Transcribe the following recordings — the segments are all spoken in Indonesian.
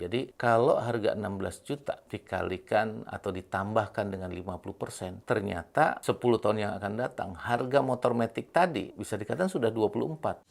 Jadi kalau harga 16 juta dikalikan atau ditambahkan dengan 50%, ternyata 10 tahun yang akan datang harga motor matic tadi bisa dikatakan sudah 24.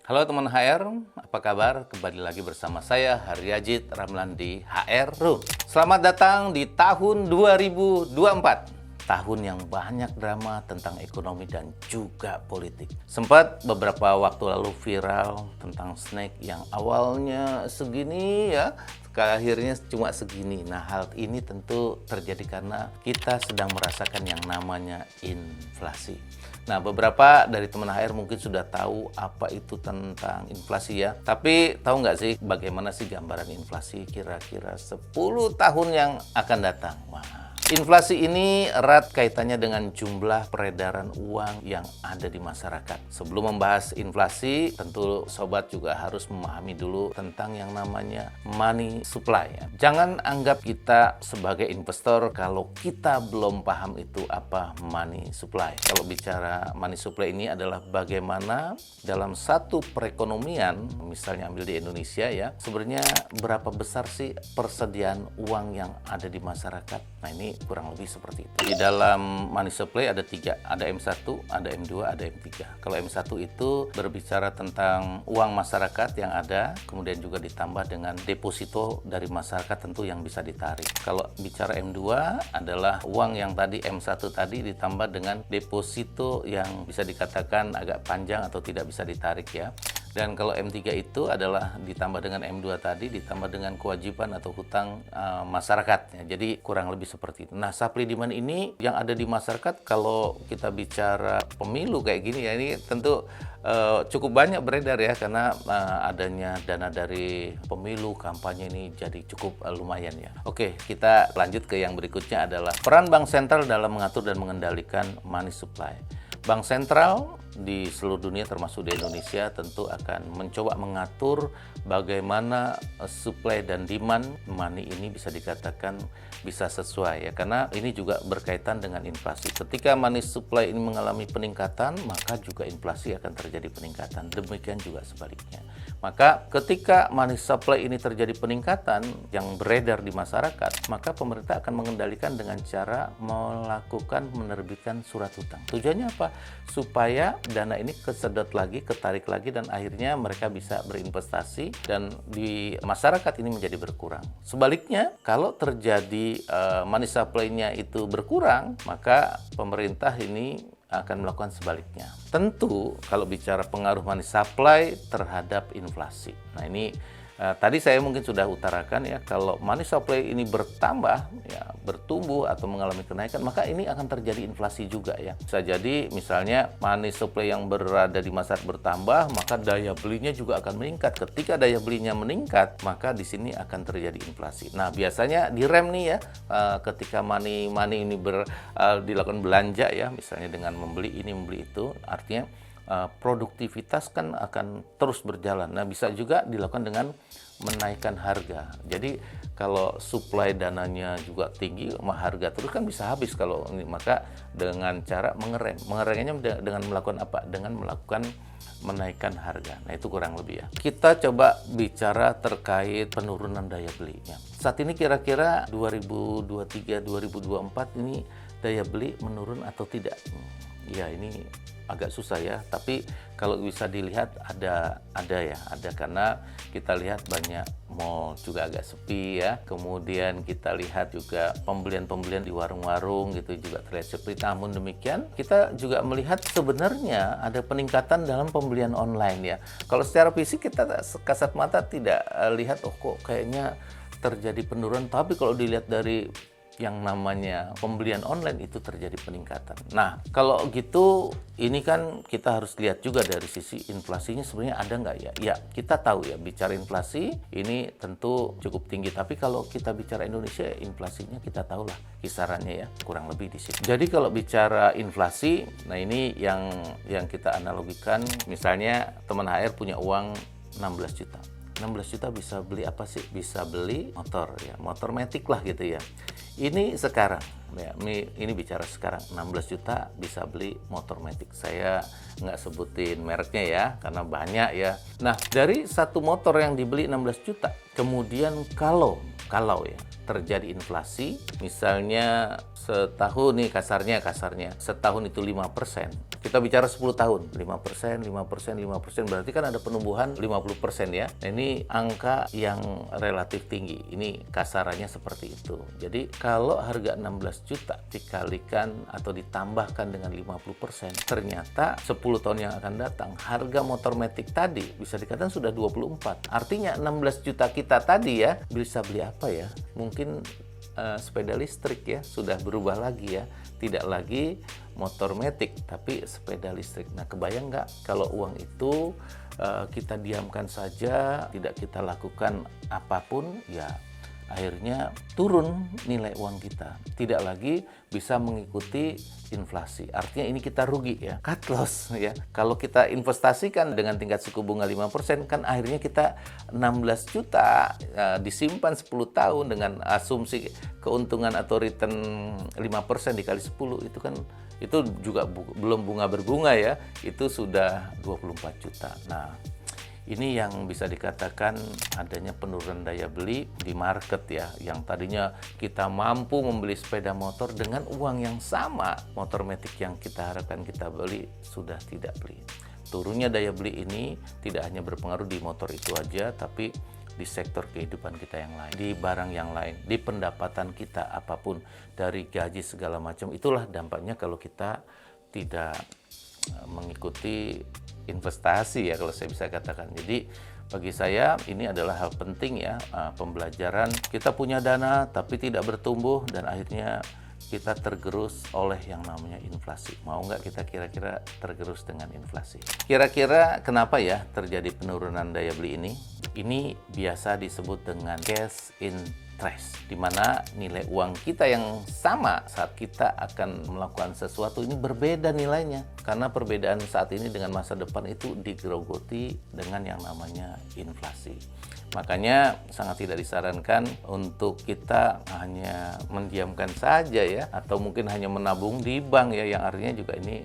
Halo teman HR, apa kabar? Kembali lagi bersama saya Haryajit Ramlan di HR Room. Selamat datang di tahun 2024. Tahun yang banyak drama tentang ekonomi dan juga politik. Sempat beberapa waktu lalu viral tentang snack yang awalnya segini ya, akhirnya cuma segini. Nah, hal ini tentu terjadi karena kita sedang merasakan yang namanya inflasi. Nah, beberapa dari teman HR mungkin sudah tahu apa itu tentang inflasi ya. Tapi tahu nggak sih bagaimana sih gambaran inflasi kira-kira 10 tahun yang akan datang? Wah. Inflasi ini erat kaitannya dengan jumlah peredaran uang yang ada di masyarakat. Sebelum membahas inflasi, tentu sobat juga harus memahami dulu tentang yang namanya money supply. Jangan anggap kita sebagai investor kalau kita belum paham itu apa money supply. Kalau bicara money supply ini adalah bagaimana dalam satu perekonomian, misalnya ambil di Indonesia ya, sebenarnya berapa besar sih persediaan uang yang ada di masyarakat. Nah, ini kurang lebih seperti itu. Di dalam money supply ada 3, ada M1, ada M2, ada M3. Kalau M1 itu berbicara tentang uang masyarakat yang ada, kemudian juga ditambah dengan deposito dari masyarakat tentu yang bisa ditarik. Kalau bicara M2 adalah uang yang tadi M1 tadi ditambah dengan deposito yang bisa dikatakan agak panjang atau tidak bisa ditarik ya. Dan kalau M3 itu adalah ditambah dengan M2 tadi, ditambah dengan kewajiban atau hutang masyarakat. Jadi kurang lebih seperti itu. Nah, supply demand ini yang ada di masyarakat, kalau kita bicara pemilu kayak gini ya, ini tentu cukup banyak beredar ya, karena adanya dana dari pemilu, kampanye ini jadi cukup lumayan ya. Oke, kita lanjut ke yang berikutnya adalah peran bank sentral dalam mengatur dan mengendalikan money supply. Bank sentral di seluruh dunia termasuk di Indonesia tentu akan mencoba mengatur bagaimana supply dan demand money ini bisa dikatakan bisa sesuai ya, karena ini juga berkaitan dengan inflasi. Ketika money supply ini mengalami peningkatan, maka juga inflasi akan terjadi peningkatan. Demikian juga sebaliknya. Maka ketika money supply ini terjadi peningkatan yang beredar di masyarakat, maka pemerintah akan mengendalikan dengan cara menerbitkan surat hutang. Tujuannya apa? Supaya dana ini kesedot lagi, ketarik lagi, dan akhirnya mereka bisa berinvestasi dan di masyarakat ini menjadi berkurang. Sebaliknya, kalau terjadi money supply-nya itu berkurang, maka pemerintah ini akan melakukan sebaliknya. Tentu kalau bicara pengaruh money supply terhadap inflasi. Nah, ini tadi saya mungkin sudah utarakan ya, kalau money supply ini bertambah, ya, bertumbuh atau mengalami kenaikan, maka ini akan terjadi inflasi juga ya. Bisa jadi misalnya money supply yang berada di masyarakat bertambah, maka daya belinya juga akan meningkat. Ketika daya belinya meningkat, maka di sini akan terjadi inflasi. Nah, biasanya direm nih ya, ketika money ini dilakukan belanja ya, misalnya dengan membeli ini, membeli itu, artinya produktivitas kan akan terus berjalan. Nah, bisa juga dilakukan dengan menaikkan harga. Jadi kalau supply dananya juga tinggi, harga terus kan bisa habis kalau ini. Maka dengan cara mengeremnya dengan melakukan apa? Dengan melakukan menaikkan harga. Nah, itu kurang lebih ya. Kita coba bicara terkait penurunan daya belinya. Saat ini kira-kira 2023-2024 ini daya beli menurun atau tidak? Ya, ini agak susah ya, tapi kalau bisa dilihat ada karena kita lihat banyak mall juga agak sepi ya, kemudian kita lihat juga pembelian di warung-warung gitu juga terlihat sepi. Namun demikian kita juga melihat sebenarnya ada peningkatan dalam pembelian online ya. Kalau secara fisik kita kasat mata tidak lihat kok kayaknya terjadi penurunan, tapi kalau dilihat dari yang namanya pembelian online itu terjadi peningkatan. Nah, kalau gitu ini kan kita harus lihat juga dari sisi inflasinya sebenarnya ada nggak ya? Ya, kita tahu ya, bicara inflasi ini tentu cukup tinggi, tapi kalau kita bicara Indonesia, inflasinya kita tahu lah kisarannya ya, kurang lebih di situ. Jadi kalau bicara inflasi, nah ini yang kita analogikan, misalnya teman HR punya uang 16 juta. 16 juta bisa beli apa sih? Bisa beli motor ya, motor matic lah gitu ya. Ini sekarang ya, ini bicara sekarang 16 juta bisa beli motor matic. Saya nggak sebutin mereknya ya, karena banyak ya. Nah, dari satu motor yang dibeli 16 juta, kemudian kalau ya terjadi inflasi, misalnya setahun nih kasarnya, setahun itu 5%. Kita bicara 10 tahun, 5%, 5%, berarti kan ada penumbuhan 50% ya. Nah, ini angka yang relatif tinggi. Ini kasarannya seperti itu. Jadi kalau harga 16 juta dikalikan atau ditambahkan dengan 50%, ternyata 10 tahun yang akan datang, harga motor matic tadi bisa dikatakan sudah 24. Artinya 16 juta kita tadi ya, bisa beli apa ya? Mungkin sepeda listrik ya, sudah berubah lagi ya, tidak lagi motor matic tapi sepeda listrik. Nah, kebayang nggak kalau uang itu kita diamkan saja, tidak kita lakukan apapun, ya akhirnya turun nilai uang kita, tidak lagi bisa mengikuti inflasi. Artinya ini kita rugi ya, cut loss ya. Kalau kita investasikan dengan tingkat suku bunga 5%, kan akhirnya kita 16 juta disimpan 10 tahun dengan asumsi keuntungan atau return 5% dikali 10, itu kan itu juga belum bunga berbunga ya, itu sudah 24 juta. Nah, ini yang bisa dikatakan adanya penurunan daya beli di market ya. Yang tadinya kita mampu membeli sepeda motor dengan uang yang sama, motor matic yang kita harapkan kita beli sudah tidak beli. Turunnya daya beli ini tidak hanya berpengaruh di motor itu aja, tapi di sektor kehidupan kita yang lain, di barang yang lain, di pendapatan kita apapun, dari gaji segala macam. Itulah dampaknya kalau kita tidak mengikuti investasi ya, kalau saya bisa katakan. Jadi bagi saya ini adalah hal penting ya, pembelajaran. Kita punya dana tapi tidak bertumbuh dan akhirnya kita tergerus oleh yang namanya inflasi. Mau nggak kita kira-kira tergerus dengan inflasi? Kira-kira kenapa ya terjadi penurunan daya beli ini? Ini biasa disebut dengan cash interest, di mana nilai uang kita yang sama saat kita akan melakukan sesuatu ini berbeda nilainya, karena perbedaan saat ini dengan masa depan itu digerogoti dengan yang namanya inflasi. Makanya sangat tidak disarankan untuk kita hanya mendiamkan saja ya, atau mungkin hanya menabung di bank ya, yang artinya juga ini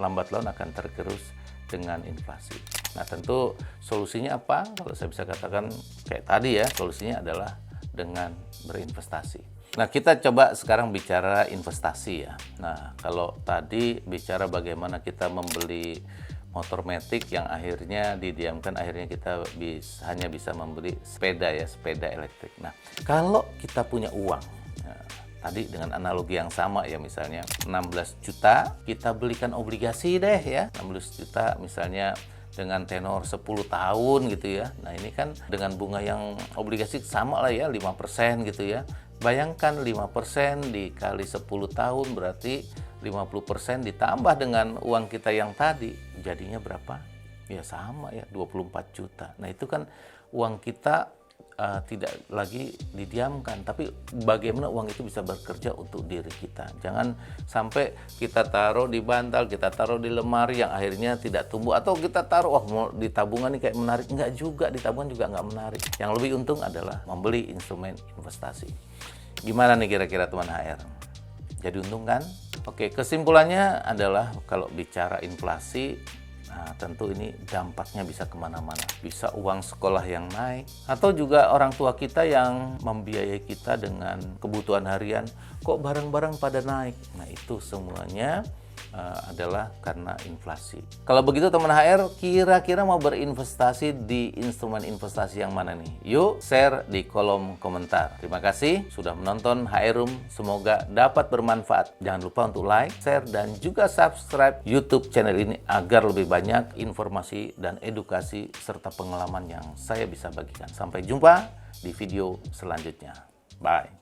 lambat laun akan tergerus dengan inflasi. Nah, tentu solusinya apa? Kalau saya bisa katakan kayak tadi ya, solusinya adalah dengan berinvestasi. Nah, kita coba sekarang bicara investasi ya. Nah, kalau tadi bicara bagaimana kita membeli motor matic yang akhirnya didiamkan, akhirnya kita hanya bisa membeli sepeda ya, sepeda elektrik. Nah, kalau kita punya uang, ya, tadi dengan analogi yang sama ya, misalnya 16 juta kita belikan obligasi deh ya, 16 juta misalnya dengan tenor 10 tahun gitu ya. Nah, ini kan dengan bunga yang obligasi sama lah ya, 5% gitu ya. Bayangkan 5% dikali 10 tahun berarti 50% ditambah dengan uang kita yang tadi, jadinya berapa? Ya sama ya, 24 juta. Nah, itu kan uang kita tidak lagi didiamkan, tapi bagaimana uang itu bisa bekerja untuk diri kita. Jangan sampai kita taruh di bantal, kita taruh di lemari yang akhirnya tidak tumbuh, atau kita taruh mau di tabungan nih kayak menarik. Enggak juga, di tabungan juga nggak menarik. Yang lebih untung adalah membeli instrumen investasi. Gimana nih kira-kira teman HR? Jadi untung kan? Oke, kesimpulannya adalah kalau bicara inflasi, nah, tentu ini dampaknya bisa kemana-mana. Bisa uang sekolah yang naik, atau juga orang tua kita yang membiayai kita dengan kebutuhan harian, kok barang-barang pada naik. Nah, itu semuanya adalah karena inflasi. Kalau begitu teman HR, kira-kira mau berinvestasi di instrumen investasi yang mana nih? Yuk share di kolom komentar. Terima kasih sudah menonton HR Room, semoga dapat bermanfaat. Jangan lupa untuk like, share, dan juga subscribe YouTube channel ini agar lebih banyak informasi dan edukasi serta pengalaman yang saya bisa bagikan. Sampai jumpa di video selanjutnya. Bye.